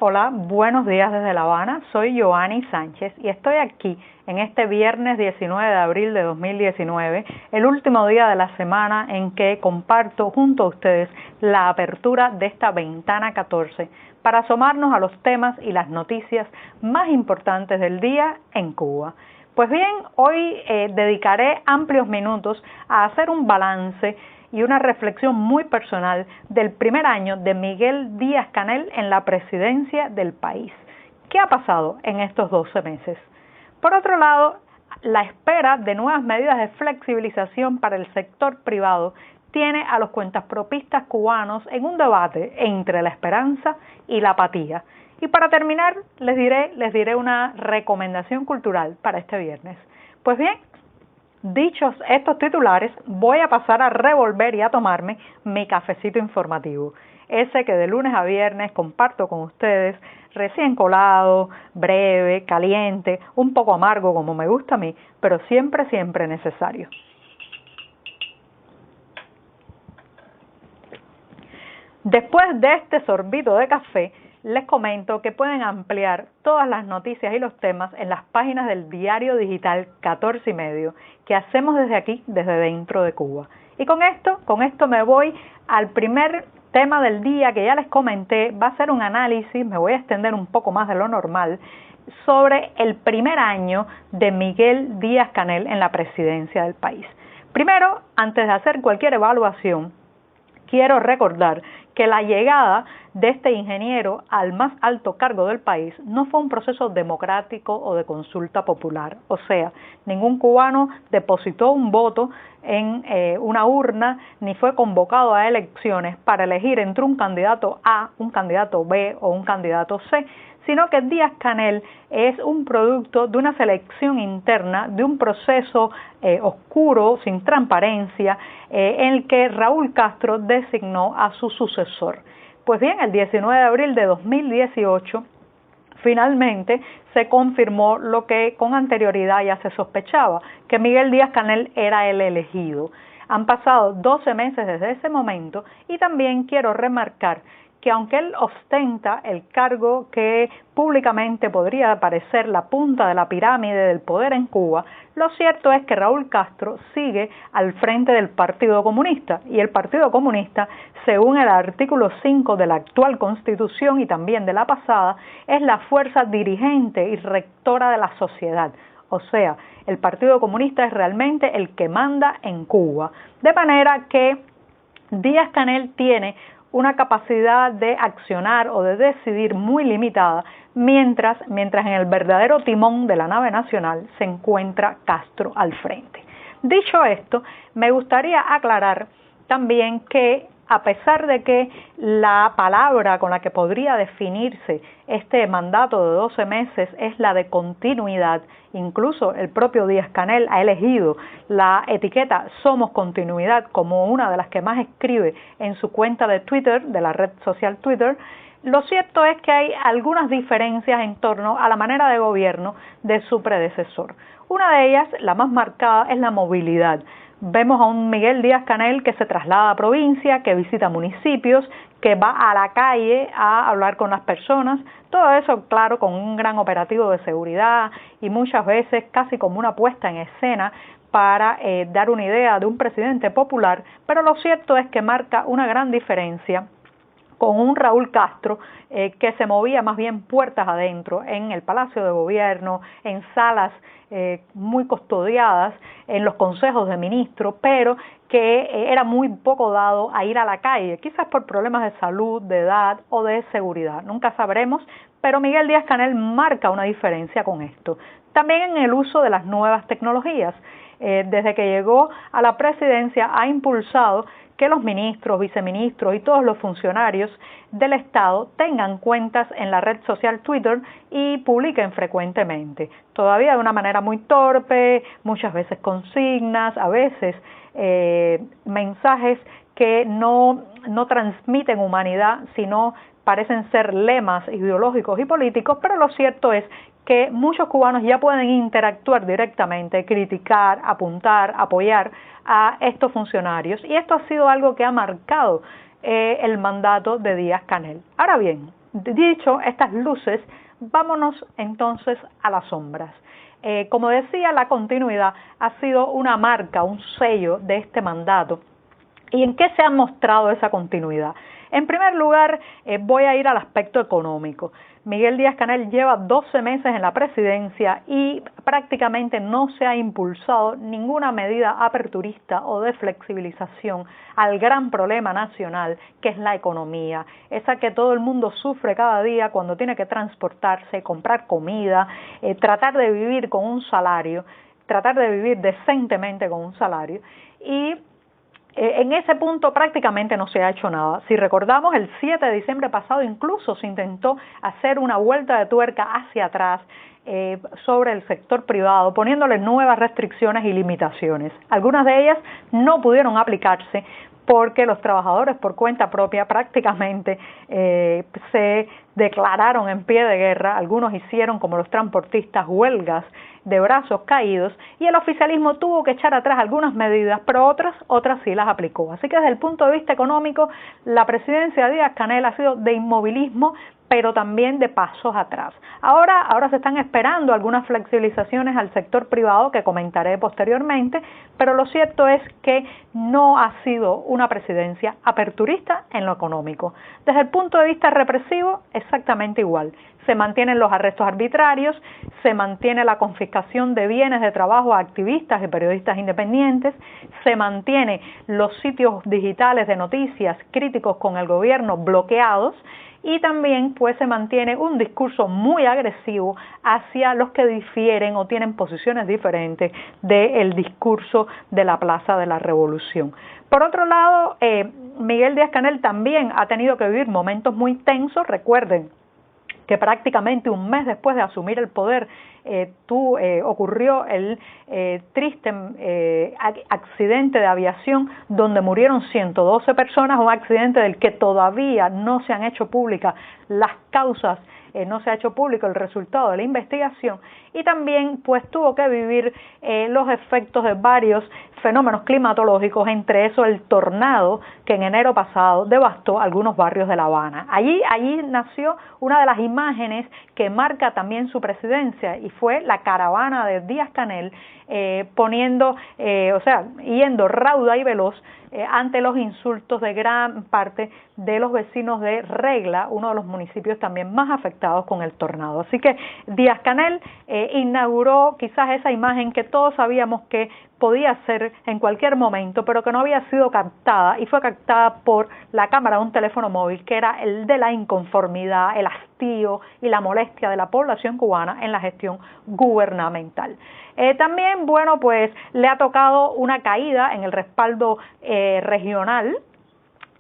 Hola, buenos días desde La Habana. Soy Joanny Sánchez y estoy aquí en este viernes 19 de abril de 2019, el último día de la semana en que comparto junto a ustedes la apertura de esta ventana 14 para asomarnos a los temas y las noticias más importantes del día en Cuba. Pues bien, hoy dedicaré amplios minutos a hacer un balance y una reflexión muy personal del primer año de Miguel Díaz-Canel en la presidencia del país. ¿Qué ha pasado en estos 12 meses? Por otro lado, la espera de nuevas medidas de flexibilización para el sector privado tiene a los cuentapropistas cubanos en un debate entre la esperanza y la apatía. Y para terminar, les diré una recomendación cultural para este viernes. Pues bien, dichos estos titulares, voy a pasar a revolver y a tomarme mi cafecito informativo, ese que de lunes a viernes comparto con ustedes, recién colado, breve, caliente, un poco amargo como me gusta a mí, pero siempre necesario. Después de este sorbito de café, les comento que pueden ampliar todas las noticias y los temas en las páginas del diario digital 14 y medio que hacemos desde aquí, desde dentro de Cuba. Y con esto me voy al primer tema del día que ya les comenté. Va a ser un análisis, me voy a extender un poco más de lo normal, sobre el primer año de Miguel Díaz-Canel en la presidencia del país. Primero, antes de hacer cualquier evaluación, quiero recordar que la llegada de este ingeniero al más alto cargo del país no fue un proceso democrático o de consulta popular. O sea, ningún cubano depositó un voto en una urna ni fue convocado a elecciones para elegir entre un candidato A, un candidato B o un candidato C, sino que Díaz-Canel es un producto de una selección interna, de un proceso oscuro, sin transparencia, en el que Raúl Castro designó a su sucesor. Pues bien, el 19 de abril de 2018, finalmente se confirmó lo que con anterioridad ya se sospechaba, que Miguel Díaz-Canel era el elegido. Han pasado 12 meses desde ese momento y también quiero remarcar que aunque él ostenta el cargo que públicamente podría parecer la punta de la pirámide del poder en Cuba, lo cierto es que Raúl Castro sigue al frente del Partido Comunista, y el Partido Comunista, según el artículo 5 de la actual Constitución y también de la pasada, es la fuerza dirigente y rectora de la sociedad. O sea, el Partido Comunista es realmente el que manda en Cuba, de manera que Díaz-Canel tiene una capacidad de accionar o de decidir muy limitada, mientras en el verdadero timón de la nave nacional se encuentra Castro al frente. Dicho esto, me gustaría aclarar también que a pesar de que la palabra con la que podría definirse este mandato de 12 meses es la de continuidad, incluso el propio Díaz-Canel ha elegido la etiqueta Somos Continuidad como una de las que más escribe en su cuenta de Twitter, de la red social Twitter. Lo cierto es que hay algunas diferencias en torno a la manera de gobierno de su predecesor. Una de ellas, la más marcada, es la movilidad. Vemos a un Miguel Díaz-Canel que se traslada a provincia, que visita municipios, que va a la calle a hablar con las personas, todo eso, claro, con un gran operativo de seguridad y muchas veces casi como una puesta en escena para dar una idea de un presidente popular, pero lo cierto es que marca una gran diferencia con un Raúl Castro que se movía más bien puertas adentro en el Palacio de Gobierno, en salas muy custodiadas, en los consejos de ministros, pero que era muy poco dado a ir a la calle, quizás por problemas de salud, de edad o de seguridad, nunca sabremos, pero Miguel Díaz-Canel marca una diferencia con esto. También en el uso de las nuevas tecnologías. Desde que llegó a la presidencia ha impulsado que los ministros, viceministros y todos los funcionarios del Estado tengan cuentas en la red social Twitter y publiquen frecuentemente. Todavía de una manera muy torpe, muchas veces consignas, a veces mensajes que no transmiten humanidad, sino parecen ser lemas ideológicos y políticos, pero lo cierto es que muchos cubanos ya pueden interactuar directamente, criticar, apuntar, apoyar a estos funcionarios, y esto ha sido algo que ha marcado el mandato de Díaz-Canel. Ahora bien, dicho estas luces, vámonos entonces a las sombras. Como decía, la continuidad ha sido una marca, un sello de este mandato. ¿Y en qué se ha mostrado esa continuidad? En primer lugar, voy a ir al aspecto económico. Miguel Díaz-Canel lleva 12 meses en la presidencia y prácticamente no se ha impulsado ninguna medida aperturista o de flexibilización al gran problema nacional que es la economía, esa que todo el mundo sufre cada día cuando tiene que transportarse, comprar comida, tratar de vivir con un salario, tratar de vivir decentemente con un salario y en ese punto prácticamente no se ha hecho nada. Si recordamos, el 7 de diciembre pasado incluso se intentó hacer una vuelta de tuerca hacia atrás sobre el sector privado, poniéndole nuevas restricciones y limitaciones. Algunas de ellas no pudieron aplicarse porque los trabajadores por cuenta propia prácticamente se declararon en pie de guerra, algunos hicieron, como los transportistas, huelgas de brazos caídos y el oficialismo tuvo que echar atrás algunas medidas, pero otras sí las aplicó. Así que desde el punto de vista económico, la presidencia de Díaz-Canel ha sido de inmovilismo, pero también de pasos atrás. Ahora se están esperando algunas flexibilizaciones al sector privado que comentaré posteriormente, pero lo cierto es que no ha sido una presidencia aperturista en lo económico. Desde el punto de vista represivo, exactamente igual. Se mantienen los arrestos arbitrarios, se mantiene la confiscación de bienes de trabajo a activistas y periodistas independientes, se mantiene los sitios digitales de noticias críticos con el gobierno bloqueados, y también pues se mantiene un discurso muy agresivo hacia los que difieren o tienen posiciones diferentes del discurso de la Plaza de la Revolución. Por otro lado, Miguel Díaz-Canel también ha tenido que vivir momentos muy tensos. Recuerden que prácticamente un mes después de asumir el poder ocurrió el triste accidente de aviación donde murieron 112 personas, un accidente del que todavía no se han hecho públicas las causas, no se ha hecho público el resultado de la investigación, y también pues tuvo que vivir los efectos de varios fenómenos climatológicos, entre eso el tornado que en enero pasado devastó algunos barrios de La Habana. Allí nació una de las imágenes que marca también su presidencia y fue la caravana de Díaz-Canel yendo rauda y veloz ante los insultos de gran parte de los vecinos de Regla, uno de los municipios también más afectados con el tornado. Así que Díaz-Canel inauguró quizás esa imagen que todos sabíamos que podía ser en cualquier momento, pero que no había sido captada, y fue captada por la cámara de un teléfono móvil, que era el de la inconformidad, el hastío y la molestia de la población cubana en la gestión gubernamental. También, bueno, pues le ha tocado una caída en el respaldo regional.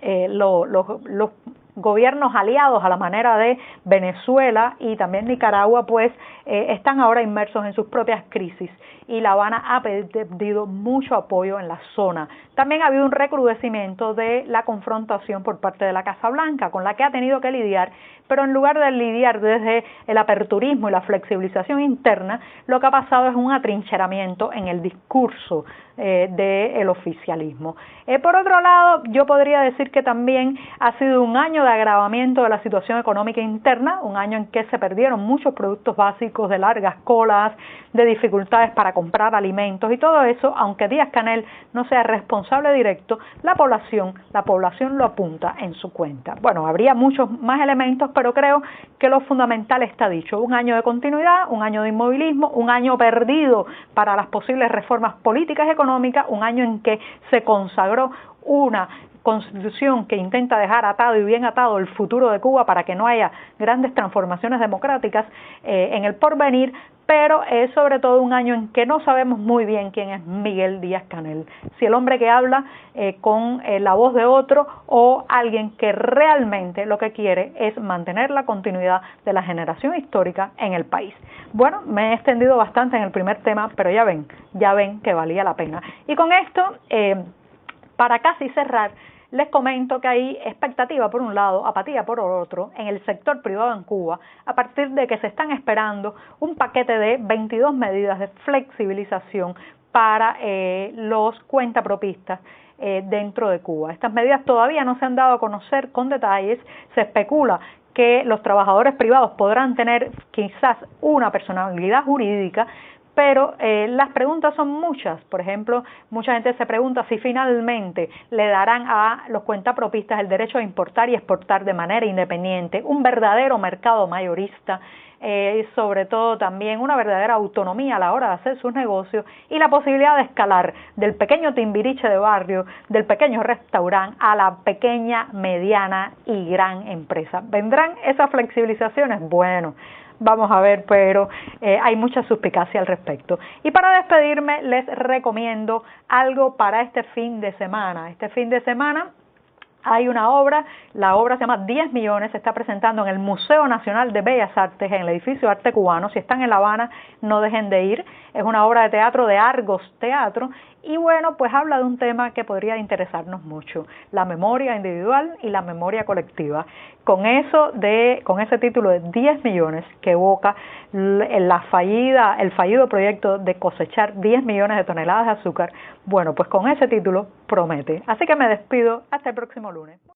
Los gobiernos aliados a la manera de Venezuela y también Nicaragua pues están ahora inmersos en sus propias crisis y La Habana ha perdido mucho apoyo en la zona. También ha habido un recrudecimiento de la confrontación por parte de la Casa Blanca, con la que ha tenido que lidiar, pero en lugar de lidiar desde el aperturismo y la flexibilización interna, lo que ha pasado es un atrincheramiento en el discurso del oficialismo. Por otro lado, yo podría decir que también ha sido un año de agravamiento de la situación económica interna, un año en que se perdieron muchos productos básicos, de largas colas, de dificultades para comprar alimentos y todo eso, aunque Díaz-Canel no sea responsable directo, la población lo apunta en su cuenta. Bueno, habría muchos más elementos, pero creo que lo fundamental está dicho: un año de continuidad, un año de inmovilismo, un año perdido para las posibles reformas políticas y económicas, un año en que se consagró una constitución que intenta dejar atado y bien atado el futuro de Cuba para que no haya grandes transformaciones democráticas en el porvenir, pero es sobre todo un año en que no sabemos muy bien quién es Miguel Díaz-Canel, si el hombre que habla con la voz de otro o alguien que realmente lo que quiere es mantener la continuidad de la generación histórica en el país. Bueno, me he extendido bastante en el primer tema, pero ya ven que valía la pena. Y con esto, para casi cerrar, les comento que hay expectativa por un lado, apatía por otro, en el sector privado en Cuba, a partir de que se están esperando un paquete de 22 medidas de flexibilización para los cuentapropistas dentro de Cuba. Estas medidas todavía no se han dado a conocer con detalles. Se especula que los trabajadores privados podrán tener quizás una personalidad jurídica, pero las preguntas son muchas. Por ejemplo, mucha gente se pregunta si finalmente le darán a los cuentapropistas el derecho a importar y exportar de manera independiente, un verdadero mercado mayorista, sobre todo también una verdadera autonomía a la hora de hacer sus negocios y la posibilidad de escalar del pequeño timbiriche de barrio, del pequeño restaurante a la pequeña, mediana y gran empresa. ¿Vendrán esas flexibilizaciones? Bueno, vamos a ver, pero hay mucha suspicacia al respecto. Y para despedirme les recomiendo algo para este fin de semana. Este fin de semana hay una obra, la obra se llama 10 millones, se está presentando en el Museo Nacional de Bellas Artes, en el edificio Arte Cubano. Si están en La Habana, no dejen de ir. Es una obra de teatro de Argos Teatro y bueno, pues habla de un tema que podría interesarnos mucho, la memoria individual y la memoria colectiva. Con ese título de 10 millones que evoca el fallido proyecto de cosechar 10 millones de toneladas de azúcar, bueno, pues con ese título promete. Así que me despido hasta el próximo lunes.